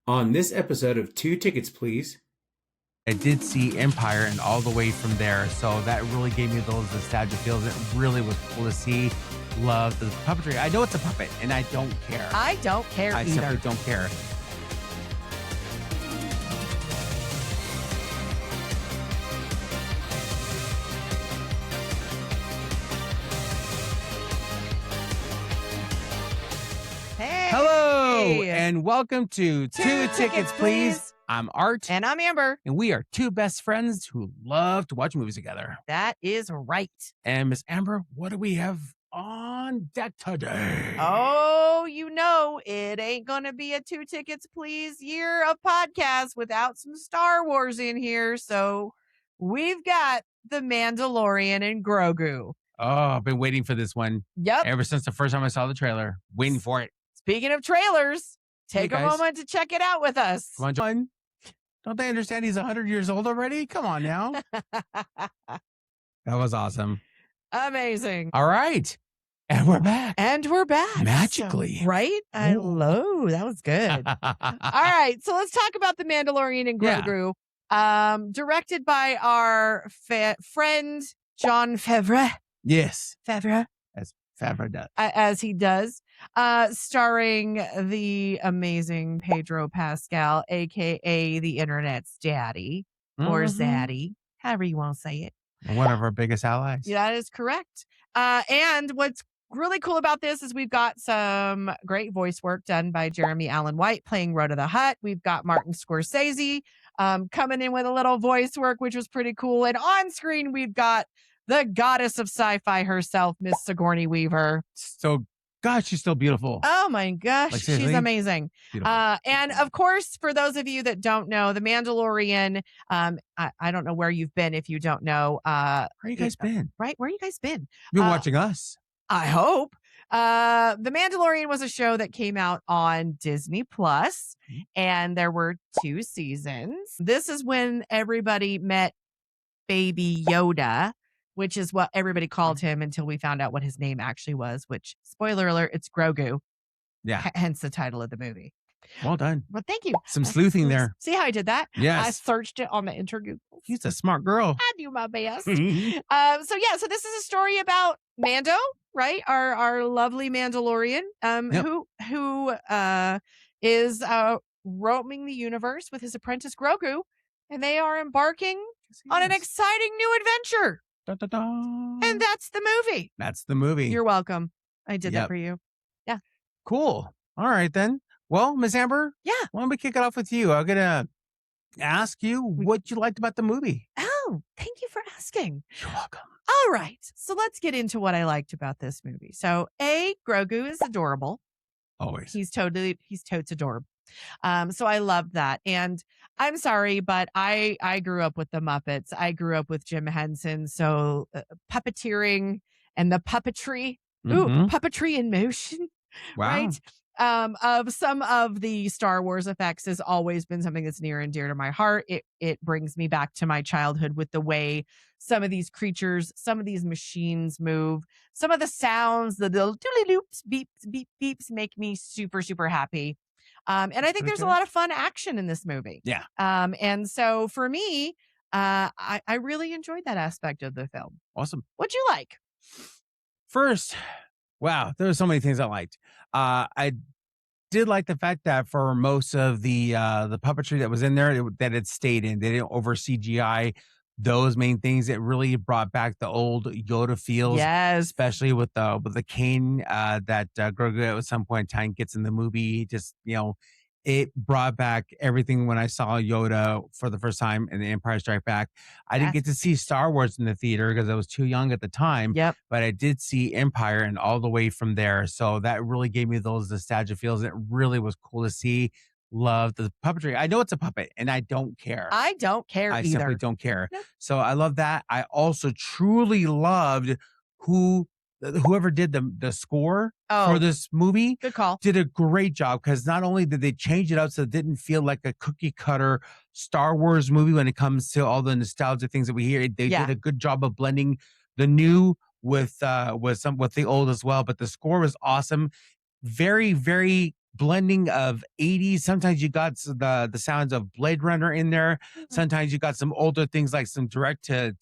On this episode of Two Tickets, Please. I did see Empire and all the way from there, so that really gave me those nostalgia feels. It really was cool to see. Love the puppetry. I know it's a puppet, and I don't care. I don't care I either. simply don't care. Hey. Hello, and welcome to Two Tickets, Please. I'm Art. And I'm Amber. And we are two best friends who love to watch movies together. That is right. And Miss Amber, what do we have on deck today? Oh, you know, it ain't going to be a Two Tickets, Please year of podcasts without some Star Wars in here. So we've got The Mandalorian and Grogu. Oh, I've been waiting for this one. Yep. Ever since the first time I saw the trailer. Waiting for it. Speaking of trailers, take Hey, a guys. moment to check it out with us. Come on, John. Don't they understand he's 100 years old already? Come on now. That was awesome. Amazing. All right. And we're back. And we're back. Magically. So, right? I Ooh. love that was good. All right. So let's talk about The Mandalorian and Yeah. Grogu. Directed by our friend Jon Favreau. Yes. Favreau. As Favreau does. As he does. Starring the amazing Pedro Pascal, a.k.a. the internet's daddy or Mhm. zaddy, however you want to say it. One of our biggest allies. Yeah, that is correct. And what's really cool about this is we've got some great voice work done by Jeremy Allen White playing Rhoda the Hutt. We've got Martin Scorsese coming in with a little voice work, which was pretty cool. And on screen, we've got the goddess of sci-fi herself, Miss Sigourney Weaver. So, gosh, she's still beautiful. Oh my gosh, Like, she's seriously? amazing. Beautiful. And of course, for those of you that don't know, The Mandalorian, I don't know where you've been if you don't know. Where you guys been? Right? Where you guys been? You've been watching us. I hope. The Mandalorian was a show that came out on Disney Plus, and there were 2 seasons. This is when everybody met Baby Yoda, which is what everybody called him until we found out what his name actually was, which, spoiler alert, it's Grogu. Yeah. Hence the title of the movie. Well done. Well, thank you. Some sleuthing there. See how I did that? I Yes. searched it on the Intergoogle. He's a smart girl. I do my best. So this is a story about Mando, right? Our lovely Mandalorian, Yep. who is roaming the universe with his apprentice Grogu, and they are embarking on an exciting new adventure. Da, da, da. And that's the movie. That's the movie. You're welcome. I did that Yep. for you. Cool. All right, then. Well, Miss Amber, Yeah. why don't we kick it off with you? I'm going to ask you what you liked about the movie. Oh, thank you for asking. You're welcome. All right. So let's get into what I liked about this movie. So Grogu is adorable. Always. He's totes adorable. So I love that. And I'm sorry, but I grew up with the Muppets. I grew up with Jim Henson. So puppeteering and the puppetry, Mhm. puppetry in motion, Wow. right? Of some of the Star Wars effects has always been something that's near and dear to my heart. It brings me back to my childhood with the way some of these creatures, some of these machines move, some of the sounds, the little doodly loops, beeps, beep, beeps make me super, super happy. And I think pretty there's a good. lot of fun action in this movie. Yeah. And so for me, I really enjoyed that aspect of the film. Awesome. What'd you like? First, wow, there were so many things I liked. I did like the fact that for most of the puppetry that was in there, that it stayed in. They didn't over CGI those main things. It really brought back the old Yoda feels, Yes. especially with the cane that Grogu at some point in time gets in the movie. Just, it brought back everything when I saw Yoda for the first time in The Empire Strikes Back. I didn't get to see Star Wars in the theater because I was too young at the time. Yep. But I did see Empire and all the way from there. So that really gave me those nostalgia feels. It really was cool to see. Love the puppetry. I know it's a puppet and I don't care. I don't care I either. simply don't care. No. So I love that. I also truly loved whoever did the score for this movie. Good call. Did a great job because not only did they change it up so it didn't feel like a cookie cutter Star Wars movie when it comes to all the nostalgia things that we hear, they did a good job of blending the new with the old as well. But the score was awesome. very, very blending of 80s. Sometimes you got the sounds of Blade Runner in there. Sometimes you got some older things like some direct to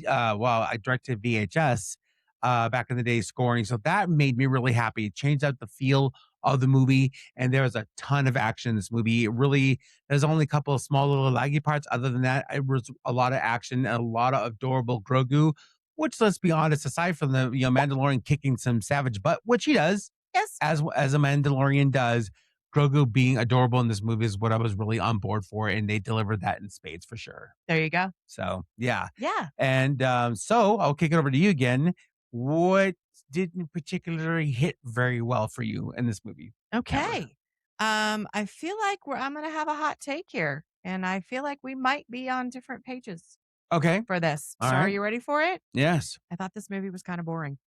VHS back in the day scoring. So that made me really happy. It changed out the feel of the movie, and there was a ton of action in this movie. It really, there's only a couple of small little laggy parts. Other than that, it was a lot of action and a lot of adorable Grogu, which, let's be honest, aside from the Mandalorian kicking some savage butt, which he does, Yes. as a Mandalorian does, Grogu being adorable in this movie is what I was really on board for, and they delivered that in spades for sure. There you go. So yeah. Yeah. And so I'll kick it over to you again. What didn't particularly hit very well for you in this movie? Okay. I feel like I'm going to have a hot take here, and I feel like we might be on different pages Okay. for this. All So are right. you ready for it? Yes. I thought this movie was kind of boring.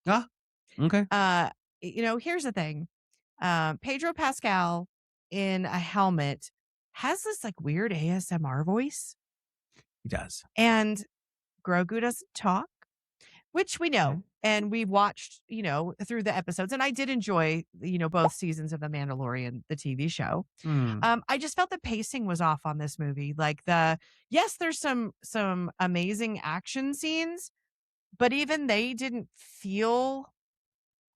Ah. Okay. Here's the thing. Pedro Pascal in a helmet has this like weird ASMR voice, He does. and Grogu doesn't talk, which we know, and we've watched, through the episodes. And I did enjoy, both seasons of The Mandalorian, the TV show. I just felt the pacing was off on this movie. Like yes, there's some amazing action scenes, but even they didn't feel.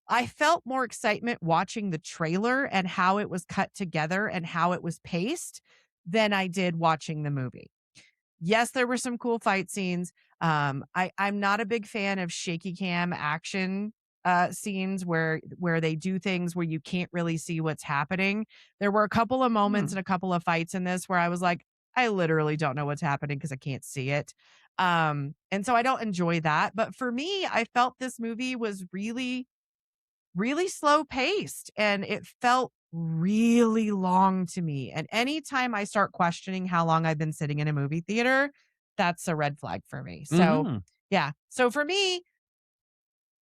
I felt more excitement watching the trailer and how it was cut together and how it was paced than I did watching the movie. Yes, there were some cool fight scenes. I'm not a big fan of shaky cam action scenes where they do things where you can't really see what's happening. There were a couple of moments and a couple of fights in this where I was like, I literally don't know what's happening because I can't see it. And so I don't enjoy that. But for me, I felt this movie was really, really slow paced, and it felt really long to me. And anytime I start questioning how long I've been sitting in a movie theater, that's a red flag for me. So yeah. So for me,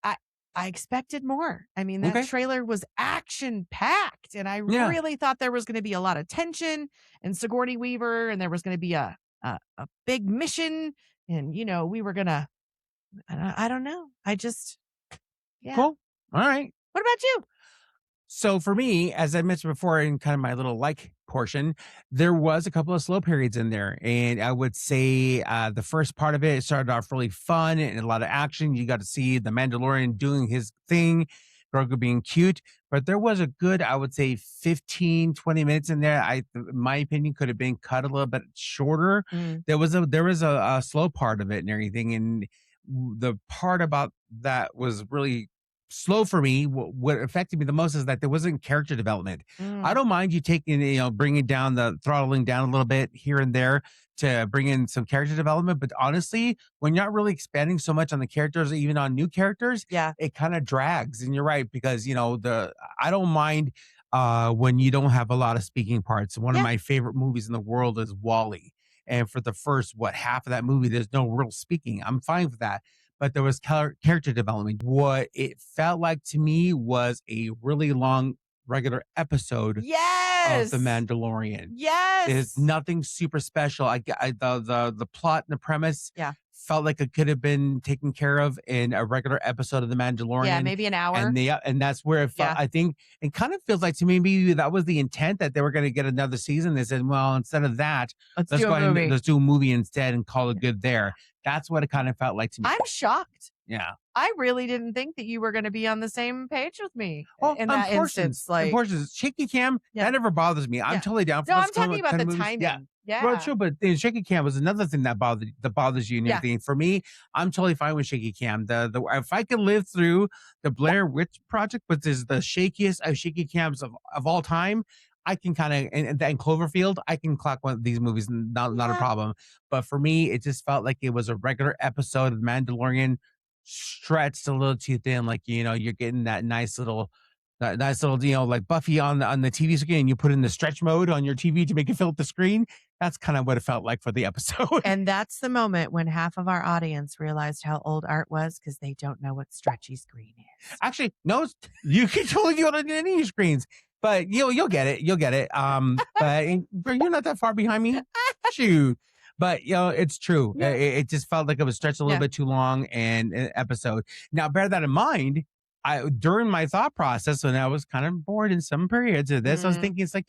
I expected more. I mean, that trailer was action packed, and I really thought there was going to be a lot of tension and Sigourney Weaver, and there was going to be a big mission, and we were gonna. I don't know. Yeah. Cool. All right. What about you? So for me, as I mentioned before in kind of my little portion, there was a couple of slow periods in there. And I would say the first part of it started off really fun and a lot of action. You got to see the Mandalorian doing his thing, Grogu being cute. But there was a good, I would say, 15, 20 minutes in there. In my opinion, could have been cut a little bit shorter. There was a slow part of it and everything. And the part about that was really slow for me. What affected me the most is that there wasn't character development. I don't mind you taking, bringing down throttling down a little bit here and there to bring in some character development. But honestly, when you're not really expanding so much on the characters, or even on new characters, it kind of drags. And you're right, because, I don't mind when you don't have a lot of speaking parts. One of my favorite movies in the world is WALL-E. And for the first, half of that movie, there's no real speaking. I'm fine with that. But there was character development. What it felt like to me was a really long regular episode of The Mandalorian. Yes. There's nothing super special. The plot and the premise felt like it could have been taken care of in a regular episode of The Mandalorian. Yeah, maybe an hour. And that's where it felt, I think it kind of feels like to me, maybe that was the intent, that they were going to get another season. They said, well, instead of that, let's go ahead and let's do a movie instead and call it good there. That's what it kind of felt like to me. I'm shocked. Yeah. I really didn't think that you were going to be on the same page with me in that instance. Like, shaky cam, that never bothers me. I'm totally down for this. No, I'm talking about the timing. Yeah. Well, true, but shaky cam was another thing that bothers you and everything. For me, I'm totally fine with shaky cam. If I could live through the Blair Witch Project, which is the shakiest of shaky cams of all time, I can kind of, and Cloverfield, I can clock one of these movies, not a problem. But for me, it just felt like it was a regular episode of Mandalorian, stretched a little too thin. Like, you're getting that nice little, like Buffy on the TV screen, and you put in the stretch mode on your TV to make it fill up the screen. That's kind of what it felt like for the episode. And that's the moment when half of our audience realized how old art was, because they don't know what stretchy screen is. Actually, no, you can totally do it on any screens. But you'll get it. You'll get it. But you're not that far behind me. Shoot. But it's true. It just felt like it was stretched a little bit too long and an episode. Now, bear that in mind. during my thought process, when I was kind of bored in some periods of this, I was thinking, it's like,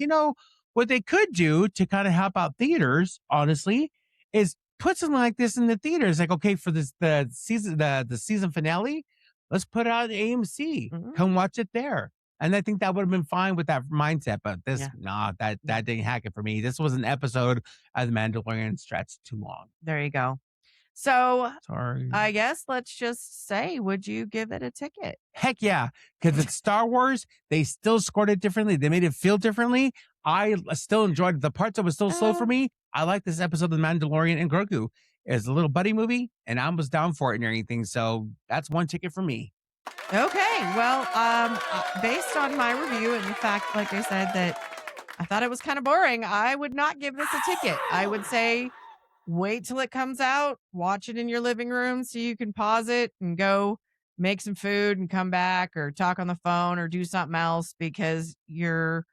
what they could do to kind of help out theaters, honestly, is put something like this in the theaters. Like, okay, for the season finale, let's put it out at AMC. Come watch it there. And I think that would have been fine with that mindset. But this, that didn't hack it for me. This was an episode of The Mandalorian stretched too long. There you go. So sorry. I guess let's just say, would you give it a ticket? Heck yeah. Because it's Star Wars. They still scored it differently. They made it feel differently. I still enjoyed the parts that was still slow for me. I like this episode of The Mandalorian and Grogu. It's a little buddy movie, and I was down for it and everything. So that's one ticket for me. Okay. Well, based on my review and the fact, like I said, that I thought it was kind of boring, I would not give this a ticket. I would say wait till it comes out, watch it in your living room so you can pause it and go make some food and come back, or talk on the phone or do something else, because if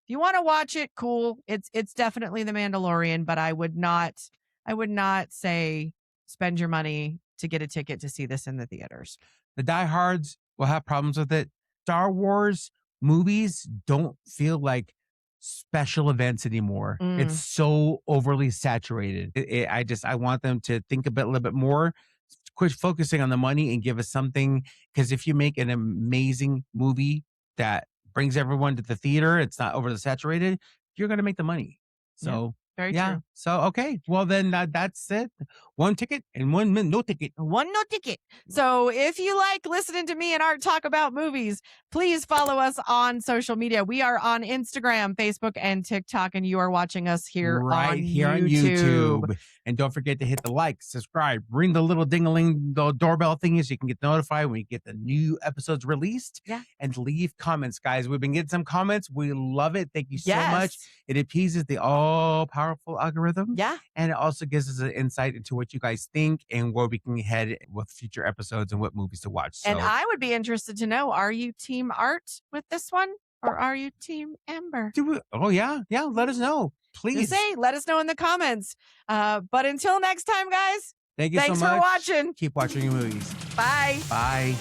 you want to watch it, cool. It's definitely The Mandalorian, but I would not say spend your money to get a ticket to see this in the theaters. The diehards will have problems with it. Star Wars movies don't feel like special events anymore. It's so overly saturated. I want them to think a little bit more, quit focusing on the money and give us something. Because if you make an amazing movie that brings everyone to the theater, it's not overly saturated, you're going to make the money. So very true. So, okay. Well, then that's it. One ticket and one no ticket. One no ticket. So if you like listening to me and Art talk about movies, please follow us on social media. We are on Instagram, Facebook, and TikTok, and you are watching us here on YouTube. And don't forget to hit the like, subscribe, ring the little ding-a-ling, the doorbell thingy, so you can get notified when we get the new episodes released. Yeah. And leave comments, guys. We've been getting some comments. We love it. Thank you so much. It appeases the all-powerful algorithm. Yeah. And it also gives us an insight into what you guys think and where we can head with future episodes and what movies to watch. So, and I would be interested to know, are you Team Art with this one, or are you Team Amber? Let us know. Please. Let us know in the comments. But until next time, guys, thanks so much for watching. Keep watching your movies. Bye. Bye.